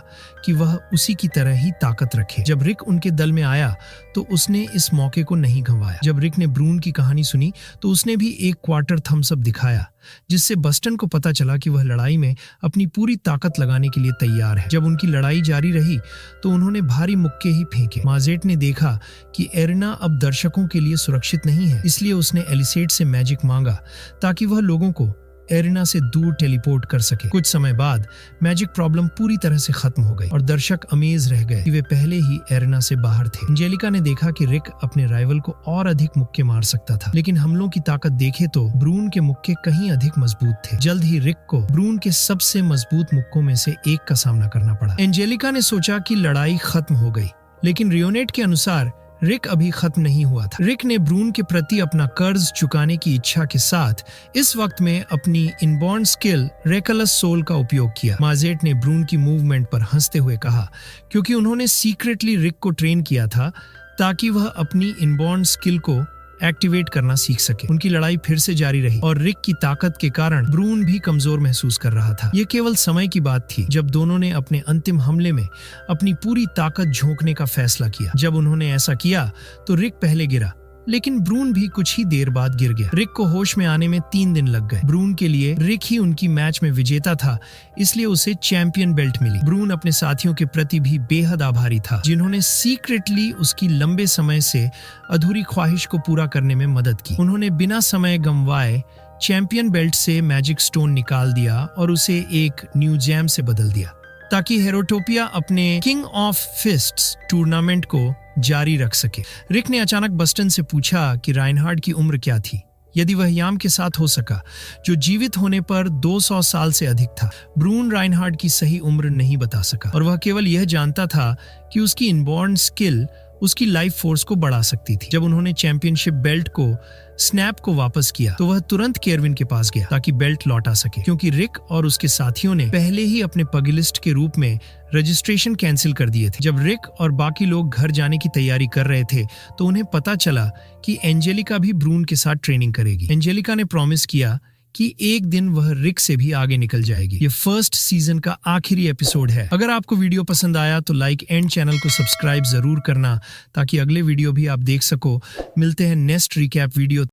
कि वह उसी की तरह ही ताकत रखे। जब रिक उनके दल में आया तो उसने इस मौके को नहीं गंवाया। जब रिक ने ब्रून की कहानी सुनी तो उसने भी एक क्वार्टर थम्स अप दिखाया, जिससे बस्टन को पता चला कि वह लड़ाई में अपनी पूरी ताकत लगाने के लिए तैयार है। जब उनकी लड़ाई जारी रही तो उन्होंने भारी मुक्के ही फेंके। माजेट ने देखा कि एरिना अब दर्शकों के लिए सुरक्षित नहीं है, इसलिए उसने एलिसेट से मैजिक मांगा ताकि वह लोगों को एरिना से दूर टेलीपोर्ट कर सके। कुछ समय बाद मैजिक प्रॉब्लम पूरी तरह से खत्म हो गई और दर्शक अमेज रह गए कि वे पहले ही एरिना से बाहर थे। एंजेलिका ने देखा कि रिक अपने राइवल को और अधिक मुक्के मार सकता था, लेकिन हमलों की ताकत देखे तो ब्रून के मुक्के कहीं अधिक मजबूत थे। जल्द ही रिक को ब्रून के सबसे मजबूत मुक्कों में से एक का सामना करना पड़ा। एंजेलिका ने सोचा कि लड़ाई खत्म हो गई, लेकिन रियोनेट के अनुसार रिक अभी खत्म नहीं हुआ था। रिक ने ब्रून के प्रति अपना कर्ज चुकाने की इच्छा के साथ इस वक्त में अपनी इनबॉर्न स्किल रेकलस सोल का उपयोग किया। माजेट ने ब्रून की मूवमेंट पर हंसते हुए कहा, क्योंकि उन्होंने सीक्रेटली रिक को ट्रेन किया था ताकि वह अपनी इनबॉर्न स्किल को एक्टिवेट करना सीख सके। उनकी लड़ाई फिर से जारी रही और रिक की ताकत के कारण ब्रून भी कमजोर महसूस कर रहा था। यह केवल समय की बात थी जब दोनों ने अपने अंतिम हमले में अपनी पूरी ताकत झोंकने का फैसला किया। जब उन्होंने ऐसा किया तो रिक पहले गिरा, लेकिन ब्रून भी कुछ ही देर बाद गिर गया। रिक को होश में आने में 3 दिन लग गए। ब्रून के लिए रिक ही उनकी मैच में विजेता था, इसलिए उसे चैंपियन बेल्ट मिली। ब्रून अपने साथियों के प्रति भी बेहद आभारी था, जिन्होंने सीक्रेटली उसकी लंबे समय से अधूरी ख्वाहिश को पूरा करने में मदद की। उन्होंने बिना समय गंवाए चैंपियन बेल्ट से मैजिक स्टोन निकाल दिया और उसे एक न्यू जैम से बदल दिया ताकि हेरोटोपिया अपने किंग ऑफ फिस्ट्स टूर्नामेंट को जारी रख सके। रिक ने अचानक बस्टन से पूछा कि राइनहार्ड की उम्र क्या थी, यदि वह याम के साथ हो सका, जो जीवित होने पर 200 साल से अधिक था। ब्रून राइनहार्ड की सही उम्र नहीं बता सका और वह केवल यह जानता था कि उसकी इनबॉर्न स्किल उसकी लाइफ फोर्स को बढ़ा सकती थी। जब उन्होंने चैंपियनशिप बेल्ट को स्नैप को वापस किया तो वह तुरंत केविन के पास गया ताकि बेल्ट लौटा सके, क्योंकि रिक और उसके साथियों ने पहले ही अपने पगिलिस्ट के रूप में रजिस्ट्रेशन कैंसिल कर दिए थे। जब रिक और बाकी लोग घर जाने की तैयारी कर रहे थे तो उन्हें पता चला कि एंजेलिका भी ब्रून के साथ ट्रेनिंग करेगी। एंजेलिका ने प्रॉमिस किया कि एक दिन वह रिक से भी आगे निकल जाएगी। ये फर्स्ट सीजन का आखिरी एपिसोड है। अगर आपको वीडियो पसंद आया तो लाइक एंड चैनल को सब्सक्राइब जरूर करना ताकि अगले वीडियो भी आप देख सको। मिलते हैं नेक्स्ट रिकैप वीडियो।